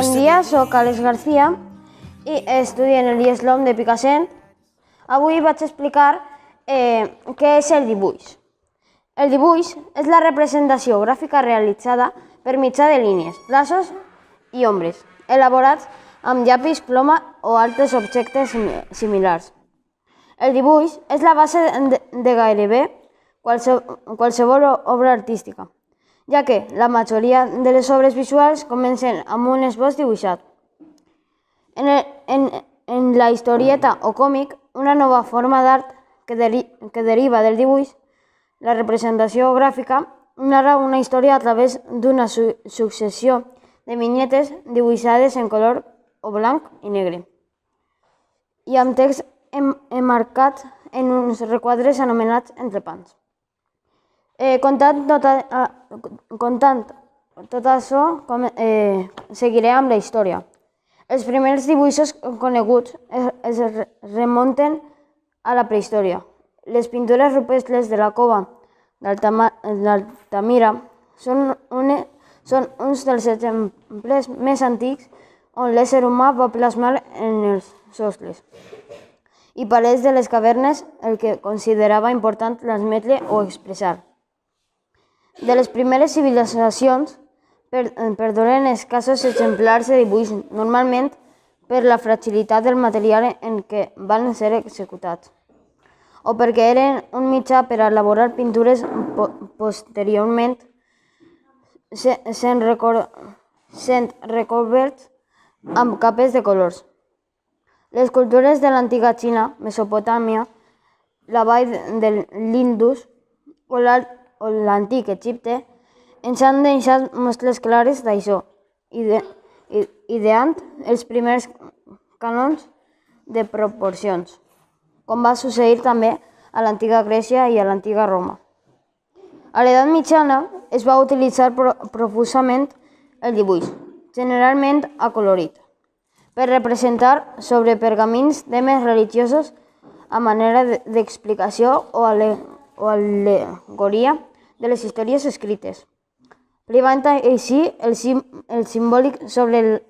Bon dia, soc Àlex García i estudio en el IESLOM de Picassent. Avui vaig explicar què és el dibuix. El dibuix és la representació gràfica realitzada per mitjà de línies, traços i ombres, elaborats amb llapis, ploma o altres objectes similars. El dibuix és la base de gairebé qualsevol obra artística, ja que la majoria de les obres visuals comencen amb un esbós dibuixat. En la historieta o còmic, una nova forma d'art que deriva del dibuix, la representació gràfica, narra una història a través d'una successió de vinyetes dibuixades en color o blanc i negre i amb text emmarcat en uns requadres anomenats entrepans. Contant tot això, seguiré amb la història. Els primers dibuixos coneguts es remunten a la prehistòria. Les pintures rupestres de la cova d'Altamira són uns dels exemples més antics on l'ésser humà va plasmar en els sostres i parets de les cavernes el que considerava important transmetre o expressar. De les primeres civilitzacions perduren escassos exemplars de dibuix, normalment per la fragilitat del material en què van ser executats, o perquè eren un mitjà per a elaborar pintures posteriorment sent recoberts amb capes de colors. Les cultures de l'antiga Xina, Mesopotàmia, la vall de l'Indus o l'antic Egipte ens han deixat mostres clares d'això, ideant els primers cànons de proporcions, com va succeir també a l'antiga Grècia i a l'antiga Roma. A l'edat mitjana es va utilitzar profusament el dibuix, generalment acolorit, per representar sobre pergamins temes religiosos a manera d'explicació o al·legoria de les històries escrites, privant així el simbòlic sobre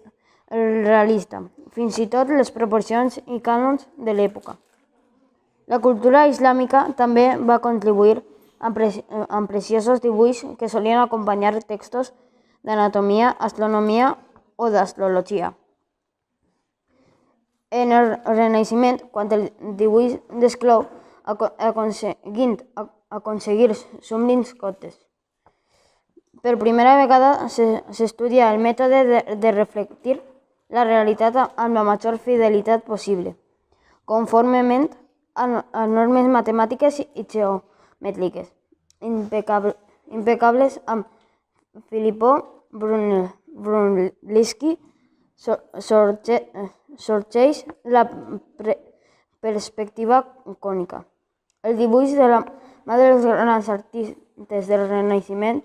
el realista, fins i tot les proporcions i cànons de l'època. La cultura islàmica també va contribuir amb preciosos dibuixos que solien acompanyar textos d'anatomia, astronomia o d'astrologia. En el Renaixement, quan el dibuix desclou aconseguir sublims cotes, per primera vegada s'estudia el mètode de reflectir la realitat amb la major fidelitat possible, conformement a normes matemàtiques i geomètriques impecables amb Filippo Brunelleschi sorgeix la perspectiva cònica. El dibuix de la mà dels grans artistes del Renaixement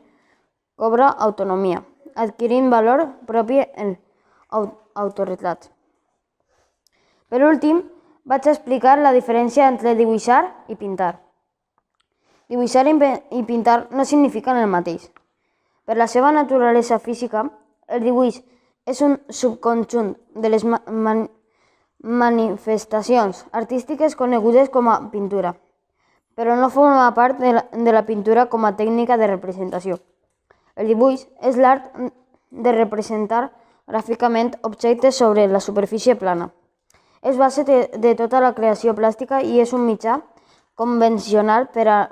cobra autonomia, adquirint valor propi en autoretrats. Per últim, vaig explicar la diferència entre dibuixar i pintar. Dibuixar i pintar no signifiquen el mateix. Per la seva naturalesa física, el dibuix és un subconjunt de les manifestacions artístiques conegudes com a pintura, però no forma part de la pintura com a tècnica de representació. El dibuix és l'art de representar gràficament objectes sobre la superfície plana. És base de tota la creació plàstica i és un mitjà convencional per a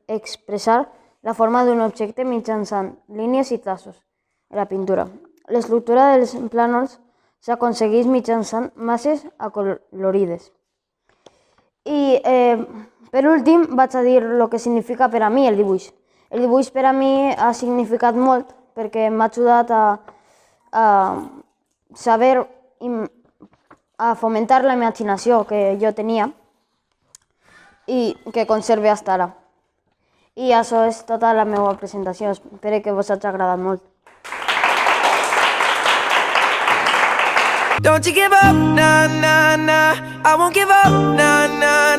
expressar la forma d'un objecte mitjançant línies i traços. La pintura. L'estructura dels plànols s'aconsegueix mitjançant masses acolorides. I per últim vaig a dir el que significa per a mi el dibuix. El dibuix per a mi ha significat molt perquè m'ha ajudat a saber a fomentar la imaginació que jo tenia i que conserve fins ara. I això és tota la meva presentació. Espero que vos hagi agradat molt. Don't you give up, nah, nah, nah. I won't give up, nah, nah, nah.